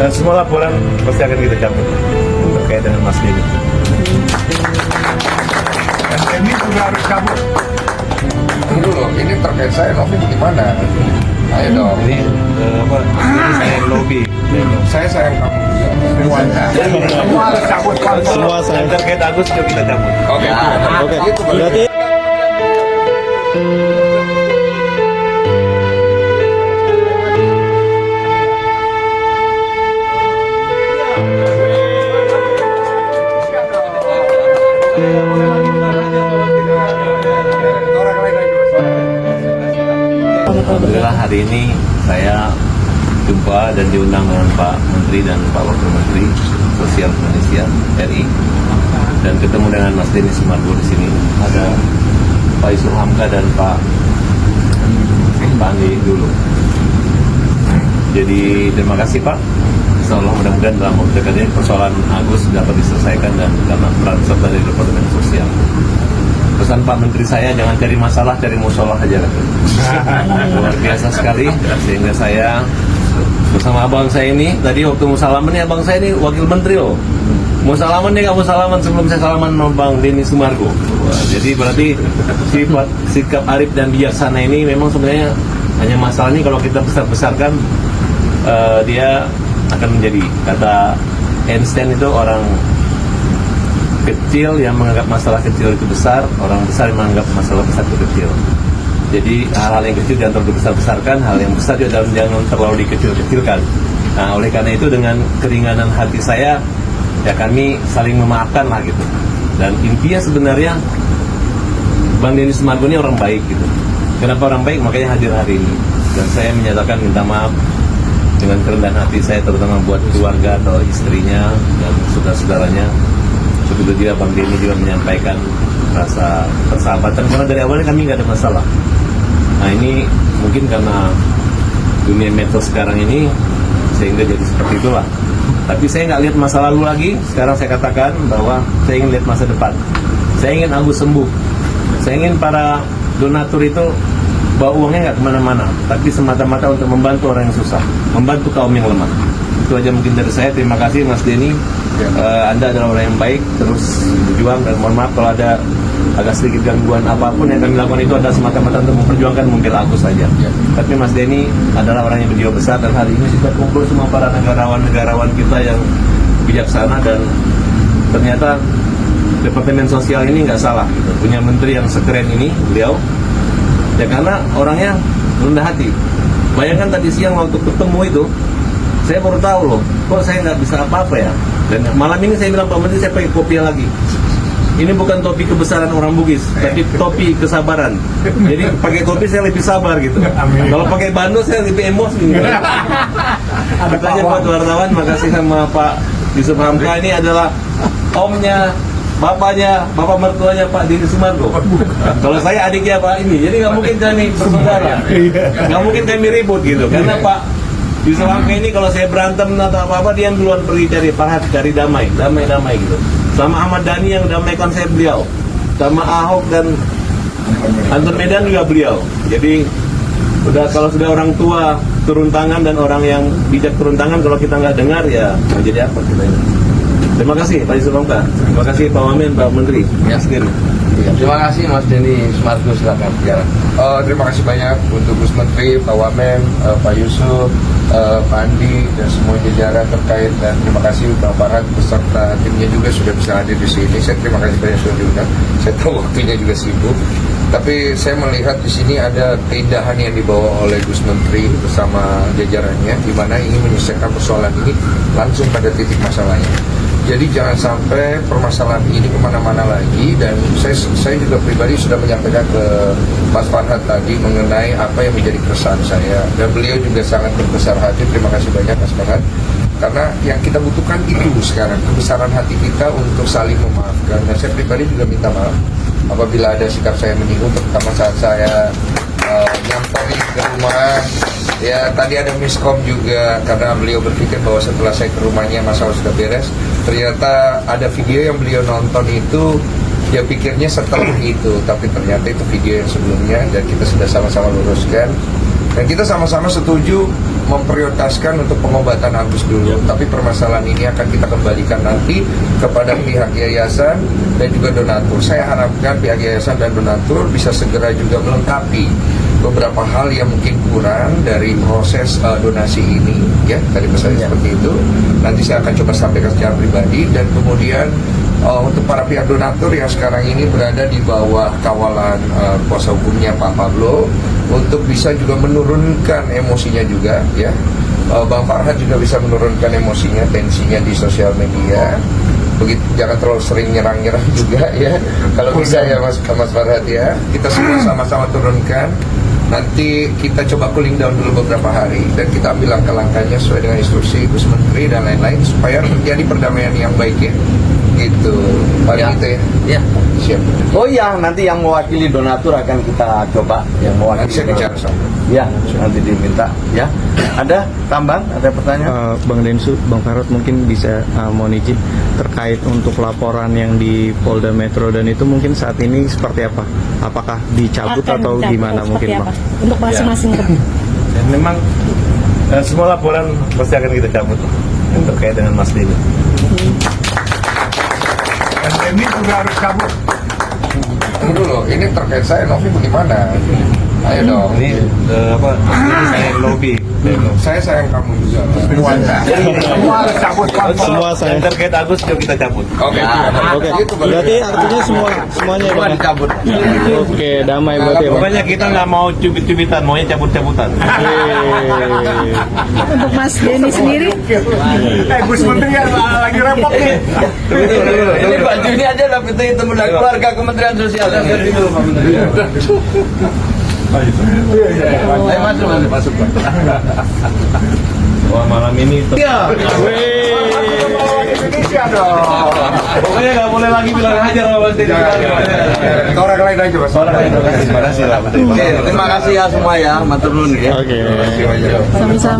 Dan semua laporan pasti akan kita cabut terkait dengan Mas Denny. Dan ini juga harus cabut. Tunggu dulu, ini terkait saya, Novi gimana? Ayo dong. Ini ini saya yang lobby. Saya sayang kamu juga. Semua harus cabut. Semua saya terkait Agus juga kita cabut. Oke. Oke. Itu Berarti Alhamdulillah hari ini saya jumpa dan diundang dengan Pak Menteri dan Pak Wakil Menteri Sosial Indonesia RI dan ketemu dengan Mas Denny Sumargo di sini. Ada Pak Yusuf Hamka dan Pak Andi dulu. Jadi terima kasih Pak. Insyaallah mudah-mudahan dalam waktu dekat ini persoalan Agus dapat diselesaikan dan karena peran serta dari Departemen Sosial. Pesan Pak Menteri saya jangan cari masalah, cari musolah aja. Luar biasa sekali sehingga saya bersama abang saya ini tadi waktu mau salaman nih, abang saya ini wakil menteri loh. Mau salaman nih, kamu salaman sebelum saya salaman sama Bang Denny Sumargo. Wah, jadi berarti sikap arif dan bijaksana ini memang sebenarnya hanya masalah ini kalau kita besar-besarkan dia akan menjadi, kata Einstein itu, orang kecil yang menganggap masalah kecil itu besar, orang besar yang menganggap masalah besar itu kecil. Jadi hal-hal yang kecil jangan terlalu dibesar-besarkan, hal yang besar juga jangan terlalu dikecil-kecilkan. Nah, oleh karena itu dengan keringanan hati saya, ya kami saling memaafkan lah gitu. Dan intinya sebenarnya Bang Denny Sumargo ini orang baik gitu. Kenapa orang baik? Makanya hadir hari ini. Dan saya menyatakan minta maaf dengan kerendahan hati saya, terutama buat keluarga atau istrinya dan saudara-saudaranya. Begitu juga Bang Denny juga menyampaikan rasa persahabatan karena dari awalnya kami nggak ada masalah. Nah ini mungkin karena dunia medsos sekarang ini sehingga jadi seperti itulah. Tapi saya nggak lihat masa lalu lagi. Sekarang saya katakan bahwa saya ingin lihat masa depan. Saya ingin Agus sembuh. Saya ingin para donatur itu bawa uangnya nggak kemana-mana, tapi semata-mata untuk membantu orang yang susah, membantu kaum yang lemah. Itu aja mungkin dari saya. Terima kasih Mas Denny. Anda adalah orang yang baik, terus berjuang, dan mohon maaf kalau ada agak sedikit gangguan apapun yang kami lakukan itu adalah semata-mata untuk memperjuangkan membela Agus saja. Tapi Mas Denny adalah orang yang berjiwa besar dan hari ini sudah kumpul semua para negarawan kita yang bijaksana dan ternyata Departemen Sosial ini nggak salah gitu. Punya menteri yang sekeren ini beliau ya karena orangnya rendah hati. Bayangkan tadi siang waktu ketemu itu saya baru tahu loh, kok saya nggak bisa apa-apa ya. Dan malam ini saya bilang Pak Menteri, saya pakai kopi lagi. Ini bukan topi kebesaran orang Bugis, tapi topi kesabaran. Jadi pakai topi saya lebih sabar gitu. Kalau pakai bando saya lebih emosi. Gitu. Makanya buat wartawan, makasih sama Pak Yusuf Hamka, ini adalah omnya, bapaknya, bapak mertuanya Pak Denny Sumargo. Kalau saya adiknya Pak ini, jadi nggak mungkin kami bersaudara, nggak mungkin kami ribut gitu. Karena Pak Yusuf Hamka ini kalau saya berantem atau apa-apa, dia yang duluan pergi cari Farhad, cari damai gitu. Sama Ahmad Dhani yang damaikan saya beliau, sama Ahok dan Anton Medan juga beliau. Jadi udah kalau sudah orang tua turun tangan dan orang yang bijak turun tangan, kalau kita nggak dengar ya mau jadi apa kita ini. Terima kasih Pak Yusuf Hamka, terima kasih Pak Wamen, Pak Menteri. Ya. terima kasih Mas Denny Sumargo, silakan. Ya. Terima kasih banyak untuk Gus Menteri, Pak Wamen, Pak Yusuf, Pak Andi dan semua jajaran terkait, dan terima kasih Bang Farhad beserta timnya juga sudah bisa hadir di sini. Saya terima kasih banyak sudah diundang. Saya tahu waktunya juga sibuk, tapi saya melihat di sini ada keindahan yang dibawa oleh Gus Menteri bersama jajarannya, di mana ingin menyelesaikan persoalan ini langsung pada titik masalahnya. Jadi jangan sampai permasalahan ini kemana-mana lagi, dan saya juga pribadi sudah menyampaikan ke Mas Farhad tadi mengenai apa yang menjadi keresahan saya, dan beliau juga sangat berbesar hati. Terima kasih banyak Mas Farhad, karena yang kita butuhkan itu sekarang, kebesaran hati kita untuk saling memaafkan. Dan saya pribadi juga minta maaf apabila ada sikap saya menyinggung, terutama saat saya nyamperin ke rumah. Ya, tadi ada miskom juga karena beliau berpikir bahwa setelah saya ke rumahnya masalah sudah beres. Ternyata ada video yang beliau nonton itu, dia pikirnya setelah itu, tapi ternyata itu video yang sebelumnya, dan kita sudah sama-sama luruskan. Dan kita sama-sama setuju memprioritaskan untuk pengobatan Agus dulu. Tapi permasalahan ini akan kita kembalikan nanti kepada pihak yayasan dan juga donatur. Saya harapkan pihak yayasan dan donatur bisa segera juga melengkapi beberapa hal yang mungkin kurang dari proses donasi ini, ya. Tadi pesannya seperti itu. Nanti saya akan coba sampaikan secara pribadi dan kemudian untuk para pihak donatur yang sekarang ini berada di bawah kawalan kuasa hukumnya Pak Pablo untuk bisa juga menurunkan emosinya juga, ya. Bang Farhad juga bisa menurunkan emosinya, tensinya di sosial media. Begitu, jangan terlalu sering nyerang-nyerang juga, ya. Kalau bisa ya Mas Farhad, ya. Kita semua sama-sama turunkan. Nanti kita coba cooling down dulu beberapa hari dan kita ambil langkah-langkahnya sesuai dengan instruksi Gus Menteri dan lain-lain supaya terjadi perdamaian yang baik, ya. Gitu, paling itu ya. Ya. Siap. Oh iya, nanti yang mewakili donatur akan kita coba yang mewakili. Nanti saya bicara sama. Ya, nanti diminta. Ya, ada tambang, ada pertanyaan? Bang Densu, Bang Farhad mungkin bisa mohon izin terkait untuk laporan yang di Polda Metro dan itu mungkin saat ini seperti apa? Apakah dicabut Akan atau dicabut gimana seperti mungkin apa? Bang? Untuk masing-masing Dan memang semua laporan pasti akan kita cabut yang terkait dengan Mas Denny. Dan Denny juga harus cabut. Tunggu dulu, ini terkait saya, Novi bagaimana? Ayo dong. Ini ini saya yang lobby. Saya sayang kamu juga. Semua harus cabut. Semua saya. Yang terkait Agus juga kita cabut. Oke. Oke. Itu baru. Berarti artinya semuanya Semua Bang, ya? dicabut. Oke, damai berarti ya, Bang. Pokoknya kita nggak mau cubit-cubitan, maunya cabut-cabutan. untuk Mas Denny sendiri. Gus Menteri lagi repot nih. Ini bajunya aja udah itu mudah keluarga Kementerian Sosial. Masuk. Wah, malam ini Ya. Indonesia dong. pokoknya nggak boleh lagi bilang hajar sama Mas Denny. Orang lain aja, Mas. Terima kasih lah. Oke, terima kasih ya semua ya, matur nuwun ya. Oke. Sama-sama.